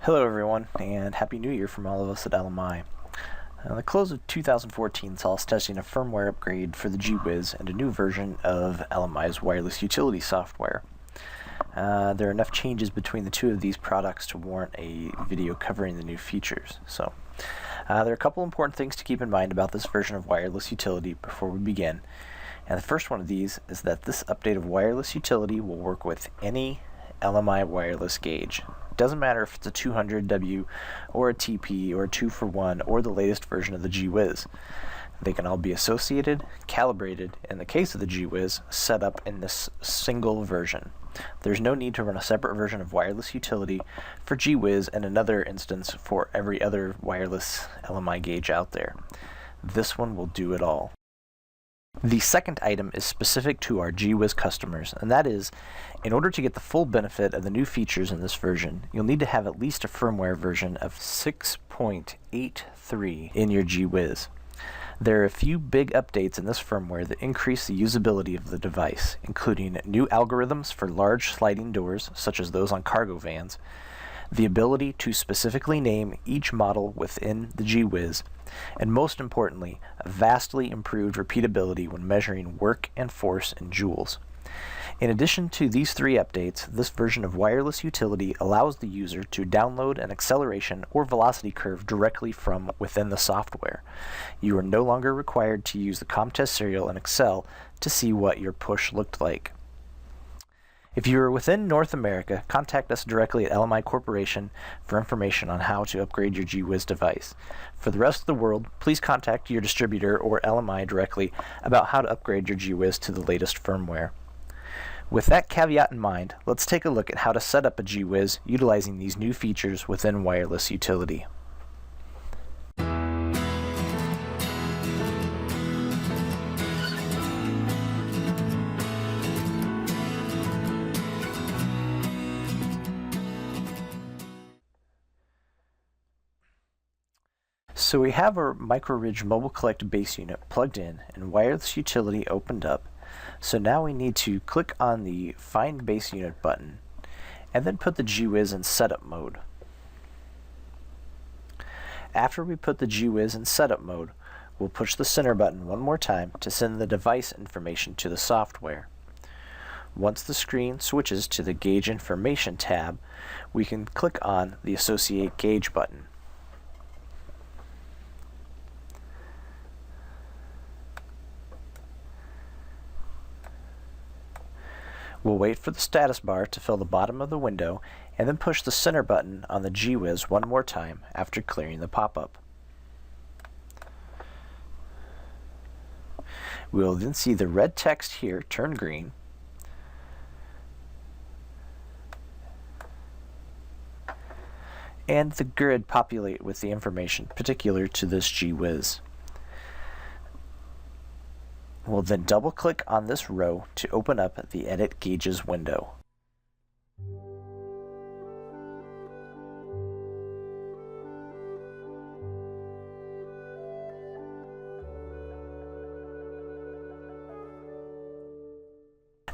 Hello everyone, and Happy New Year from all of us at LMI. The close of 2014 saw us testing a firmware upgrade for the G-WHIZ and a new version of LMI's wireless utility software. There are enough changes between the two of these products to warrant a video covering the new features. So, there are a couple important things to keep in mind about this version of wireless utility before we begin. And the first one of these is that this update of wireless utility will work with any LMI wireless gauge. It doesn't matter if it's a 200W or a TP or a 2-for-1 or the latest version of the G-WHIZ. They can all be associated, calibrated, in the case of the G-WHIZ, set up in this single version. There's no need to run a separate version of wireless utility for G-WHIZ and another instance for every other wireless LMI gauge out there. This one will do it all. The second item is specific to our G-WHIZ customers, and that is, in order to get the full benefit of the new features in this version, you'll need to have at least a firmware version of 6.83 in your G-WHIZ. There are a few big updates in this firmware that increase the usability of the device, including new algorithms for large sliding doors, such as those on cargo vans, the ability to specifically name each model within the G-WHIZ, and most importantly, a vastly improved repeatability when measuring work and force in joules. In addition to these three updates, this version of wireless utility allows the user to download an acceleration or velocity curve directly from within the software. You are no longer required to use the ComTest serial in Excel to see what your push looked like. If you are within North America, contact us directly at LMI Corporation for information on how to upgrade your G-WHIZ device. For the rest of the world, please contact your distributor or LMI directly about how to upgrade your G-WHIZ to the latest firmware. With that caveat in mind, let's take a look at how to set up a G-WHIZ utilizing these new features within wireless utility. So we have our MicroRidge Mobile Collect base unit plugged in and wireless utility opened up. So now we need to click on the Find Base Unit button and then put the G-WHIZ in setup mode. After we put the G-WHIZ in setup mode, we'll push the center button one more time to send the device information to the software. Once the screen switches to the Gauge Information tab, we can click on the Associate Gauge button. We'll wait for the status bar to fill the bottom of the window and then push the center button on the G-WHIZ one more time after clearing the pop-up. We will then see the red text here turn green, and the grid populate with the information particular to this G-WHIZ. We'll then double-click on this row to open up the Edit Gauges window.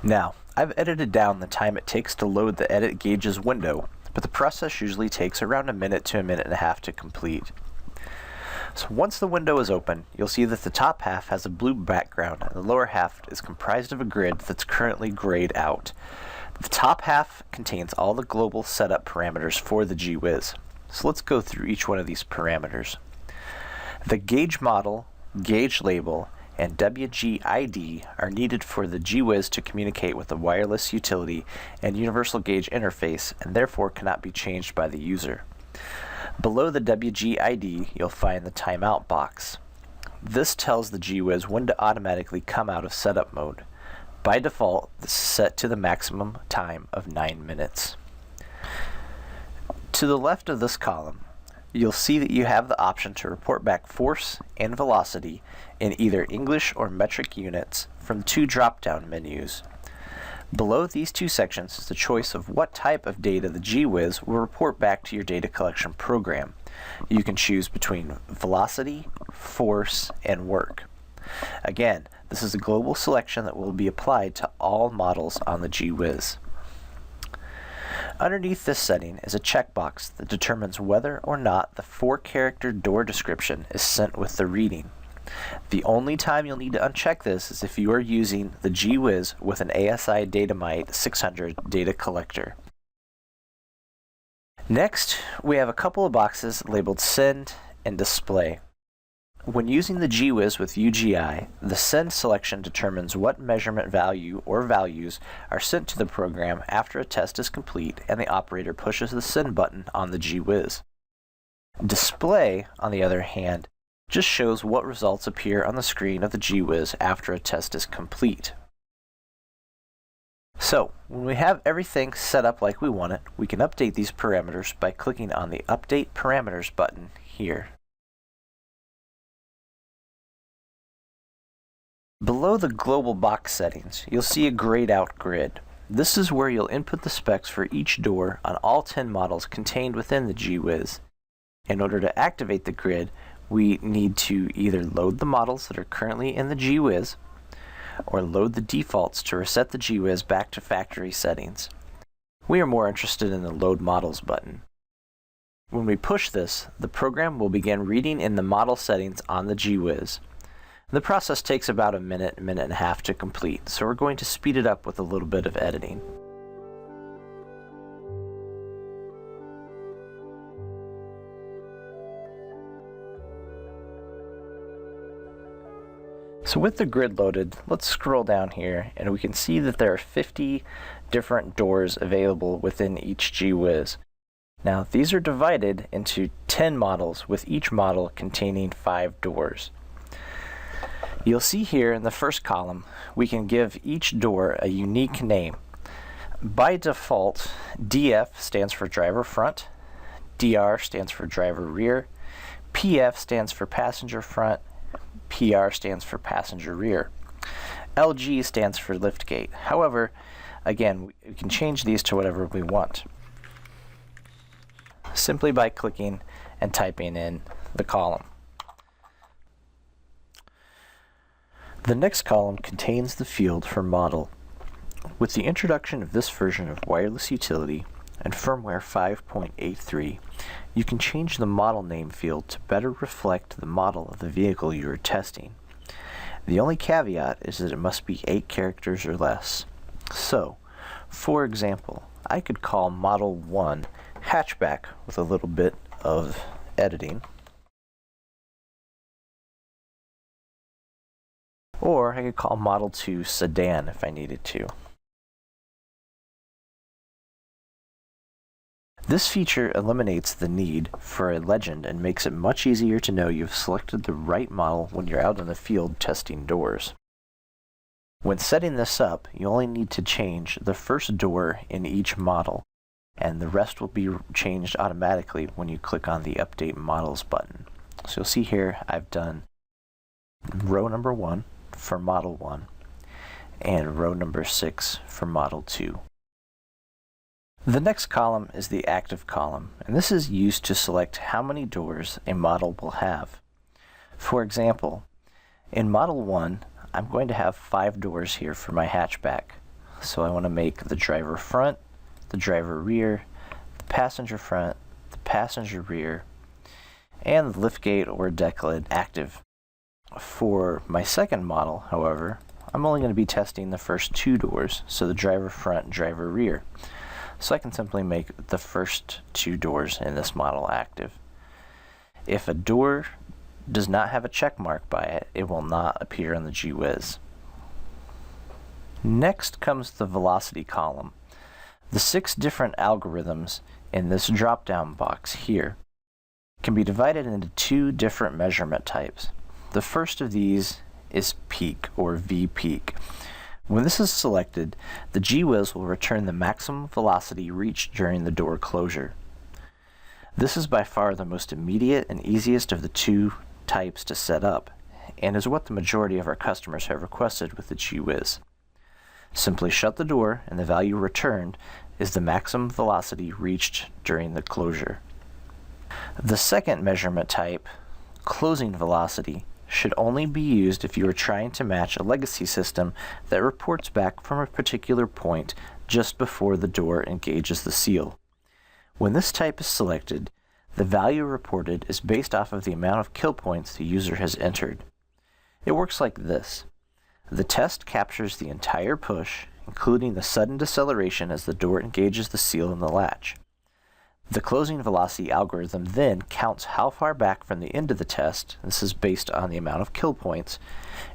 Now, I've edited down the time it takes to load the Edit Gauges window, but the process usually takes around a minute to a minute and a half to complete. So once the window is open, you'll see that the top half has a blue background and the lower half is comprised of a grid that's currently grayed out. The top half contains all the global setup parameters for the G-WHIZ. So let's go through each one of these parameters. The gauge model, gauge label, and WGID are needed for the G-WHIZ to communicate with the wireless utility and universal gauge interface and therefore cannot be changed by the user. Below the WGID, you'll find the timeout box. This tells the G-WHIZ when to automatically come out of setup mode. By default, this is set to the maximum time of 9 minutes. To the left of this column, you'll see that you have the option to report back force and velocity in either English or metric units from two drop-down menus. Below these two sections is the choice of what type of data the G-WHIZ will report back to your data collection program. You can choose between velocity, force, and work. Again, this is a global selection that will be applied to all models on the G-WHIZ. Underneath this setting is a checkbox that determines whether or not the 4-character door description is sent with the reading. The only time you'll need to uncheck this is if you are using the G-WHIZ with an ASI Datamite 600 data collector. Next, we have a couple of boxes labeled Send and Display. When using the G-WHIZ with UGI, the Send selection determines what measurement value or values are sent to the program after a test is complete and the operator pushes the Send button on the G-WHIZ. Display, on the other hand, just shows what results appear on the screen of the G-WHIZ after a test is complete. So, when we have everything set up like we want it, we can update these parameters by clicking on the Update Parameters button here. Below the global box settings, you'll see a grayed out grid. This is where you'll input the specs for each door on all 10 models contained within the G-WHIZ. In order to activate the grid, we need to either load the models that are currently in the G-WHIZ, or load the defaults to reset the G-WHIZ back to factory settings. We are more interested in the Load Models button. When we push this, the program will begin reading in the model settings on the G-WHIZ. The process takes about a minute and a half to complete, so we're going to speed it up with a little bit of editing. So with the grid loaded, let's scroll down here and we can see that there are 50 different doors available within each G-WHIZ. Now these are divided into 10 models with each model containing 5 doors. You'll see here in the first column, we can give each door a unique name. By default, DF stands for driver front, DR stands for driver rear, PF stands for passenger front, PR stands for passenger rear. LG stands for liftgate. However, again, we can change these to whatever we want, simply by clicking and typing in the column. The next column contains the field for model. With the introduction of this version of wireless utility and firmware 5.83, you can change the model name field to better reflect the model of the vehicle you are testing. The only caveat is that it must be 8 characters or less. So, for example, I could call Model 1 hatchback with a little bit of editing. Or I could call Model 2 sedan if I needed to. This feature eliminates the need for a legend and makes it much easier to know you've selected the right model when you're out in the field testing doors. When setting this up, you only need to change the first door in each model, and the rest will be changed automatically when you click on the Update Models button. So you'll see here I've done row number 1 for Model 1 and row number 6 for Model 2. The next column is the active column, and this is used to select how many doors a model will have. For example, in Model 1, I'm going to have 5 doors here for my hatchback. So I want to make the driver front, the driver rear, the passenger front, the passenger rear, and the liftgate or deck lid active. For my second model, however, I'm only going to be testing the first 2 doors, so the driver front, driver rear. So I can simply make the first 2 doors in this model active. If a door does not have a check mark by it, it will not appear on the G-WHIZ. Next comes the velocity column. The 6 different algorithms in this drop-down box here can be divided into 2 different measurement types. The first of these is peak, or V-peak. When this is selected, the G-WHIZ will return the maximum velocity reached during the door closure. This is by far the most immediate and easiest of the 2 types to set up, and is what the majority of our customers have requested with the G-WHIZ. Simply shut the door, and the value returned is the maximum velocity reached during the closure. The second measurement type, closing velocity, should only be used if you are trying to match a legacy system that reports back from a particular point just before the door engages the seal. When this type is selected, the value reported is based off of the amount of kill points the user has entered. It works like this. The test captures the entire push, including the sudden deceleration as the door engages the seal in the latch. The closing velocity algorithm then counts how far back from the end of the test, this is based on the amount of kill points,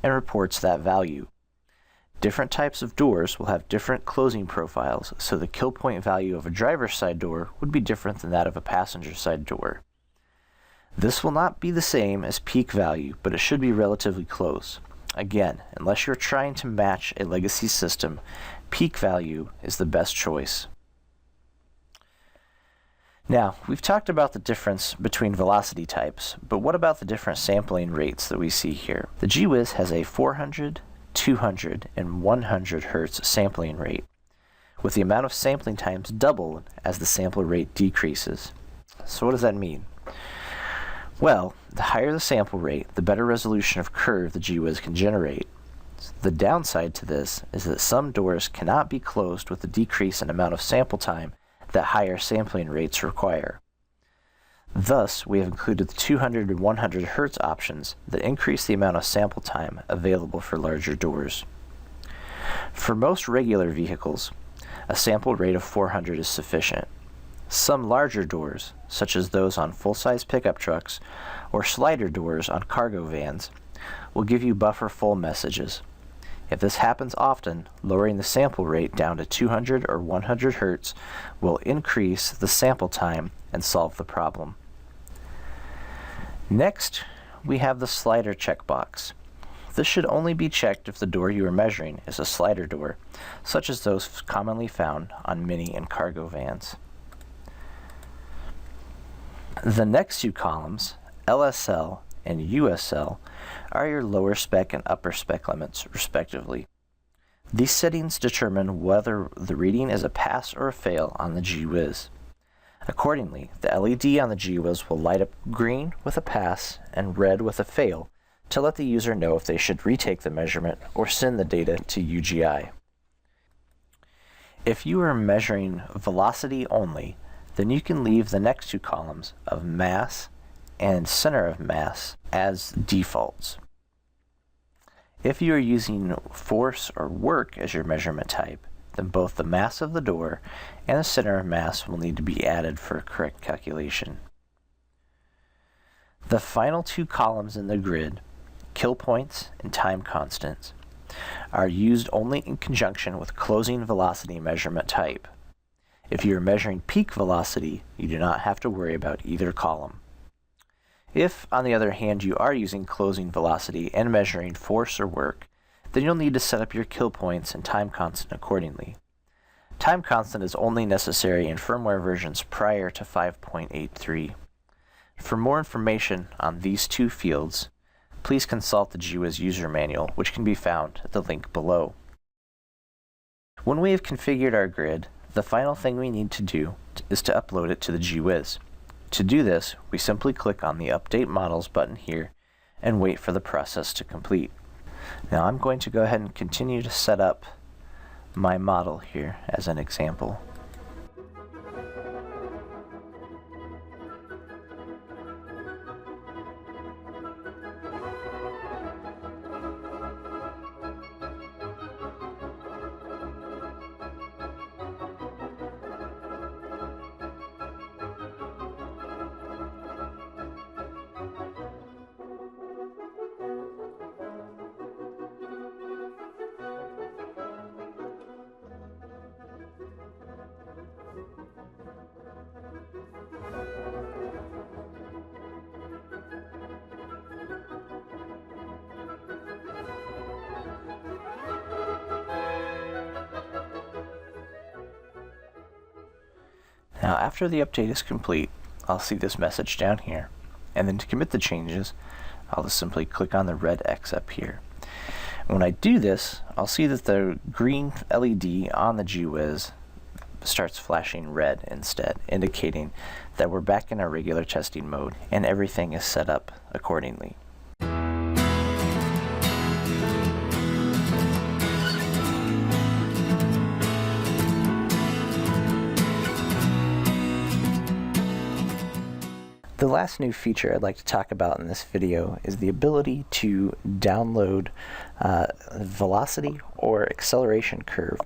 and reports that value. Different types of doors will have different closing profiles, so the kill point value of a driver's side door would be different than that of a passenger side door. This will not be the same as peak value, but it should be relatively close. Again, unless you're trying to match a legacy system, peak value is the best choice. Now, we've talked about the difference between velocity types, but what about the different sampling rates that we see here? The G-WHIZ has a 400, 200, and 100 Hz sampling rate, with the amount of sampling times doubled as the sample rate decreases. So what does that mean? Well, the higher the sample rate, the better resolution of curve the G-WHIZ can generate. The downside to this is that some doors cannot be closed with the decrease in amount of sample time that higher sampling rates require. Thus, we have included the 200 and 100 Hz options that increase the amount of sample time available for larger doors. For most regular vehicles, a sample rate of 400 is sufficient. Some larger doors, such as those on full-size pickup trucks or slider doors on cargo vans, will give you buffer full messages. If this happens often, lowering the sample rate down to 200 or 100 Hz will increase the sample time and solve the problem. Next, we have the slider checkbox. This should only be checked if the door you are measuring is a slider door, such as those commonly found on mini and cargo vans. The next two columns, LSL and USL, are your lower spec and upper spec limits, respectively. These settings determine whether the reading is a pass or a fail on the G-WHIZ. Accordingly, the LED on the G-WHIZ will light up green with a pass and red with a fail to let the user know if they should retake the measurement or send the data to UGI. If you are measuring velocity only, then you can leave the next two columns of mass and center of mass as defaults. If you are using force or work as your measurement type, then both the mass of the door and the center of mass will need to be added for a correct calculation. The final two columns in the grid, kill points and time constants, are used only in conjunction with closing velocity measurement type. If you are measuring peak velocity, you do not have to worry about either column. If, on the other hand, you are using closing velocity and measuring force or work, then you'll need to set up your kill points and time constant accordingly. Time constant is only necessary in firmware versions prior to 5.83. For more information on these two fields, please consult the G-WHIZ user manual, which can be found at the link below. When we have configured our grid, the final thing we need to do is to upload it to the G-WHIZ. To do this, we simply click on the Update Models button here and wait for the process to complete. Now I'm going to go ahead and continue to set up my model here as an example. Now after the update is complete, I'll see this message down here, and then to commit the changes, I'll just simply click on the red X up here. And when I do this, I'll see that the green LED on the G-WHIZ starts flashing red instead, indicating that we're back in our regular testing mode and everything is set up accordingly. The last new feature I'd like to talk about in this video is the ability to download velocity or acceleration curve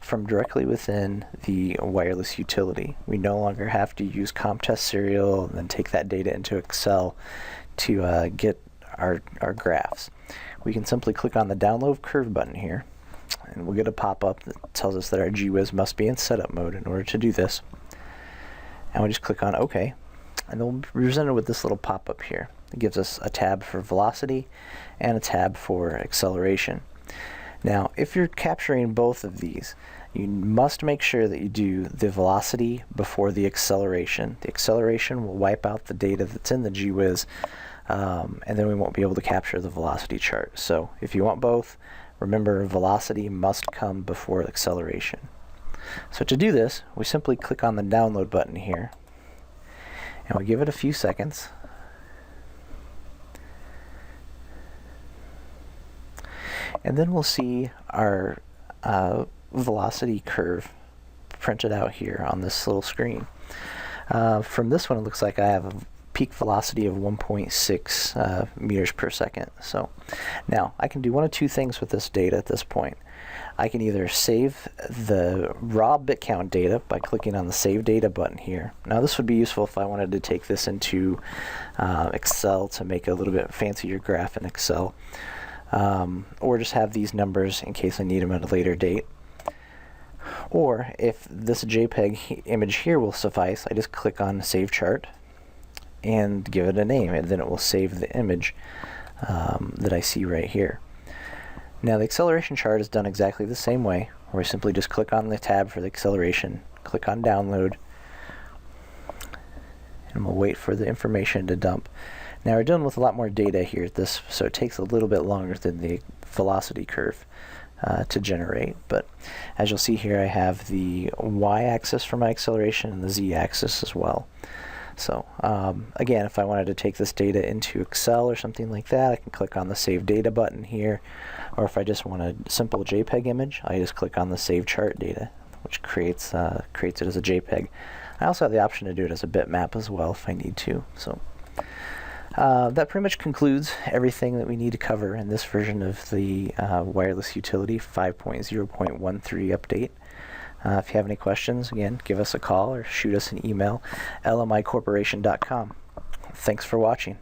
from directly within the wireless utility. We no longer have to use CommTest serial and then take that data into Excel to get our graphs. We can simply click on the download curve button here, and we'll get a pop-up that tells us that our G-WHIZ must be in setup mode in order to do this. And we just click on OK, and we'll be presented with this little pop-up here. It gives us a tab for velocity and a tab for acceleration. Now, if you're capturing both of these, you must make sure that you do the velocity before the acceleration. The acceleration will wipe out the data that's in the G-WHIZ, and then we won't be able to capture the velocity chart. So if you want both, remember velocity must come before acceleration. So to do this, we simply click on the download button here, and we give it a few seconds. And then we'll see our velocity curve printed out here on this little screen. From this one, it looks like I have a peak velocity of 1.6 meters per second. So now I can do one of two things with this data at this point. I can either save the raw bit count data by clicking on the Save Data button here. Now this would be useful if I wanted to take this into Excel to make a little bit fancier graph in Excel, or just have these numbers in case I need them at a later date. Or if this JPEG image here will suffice, I just click on Save Chart and give it a name, and then it will save the image that I see right here. Now the acceleration chart is done exactly the same way, where we simply just click on the tab for the acceleration, click on Download, and we'll wait for the information to dump. Now we're dealing with a lot more data here at this, so it takes a little bit longer than the velocity curve to generate. But as you'll see here, I have the y-axis for my acceleration and the z-axis as well. So again, if I wanted to take this data into Excel or something like that, I can click on the Save Data button here. Or if I just want a simple JPEG image, I just click on the Save Chart Data, which creates it as a JPEG. I also have the option to do it as a bitmap as well if I need to. So that pretty much concludes everything that we need to cover in this version of the wireless utility 5.0.13 update. If you have any questions, again, give us a call or shoot us an email, lmicorporation.com. Thanks for watching.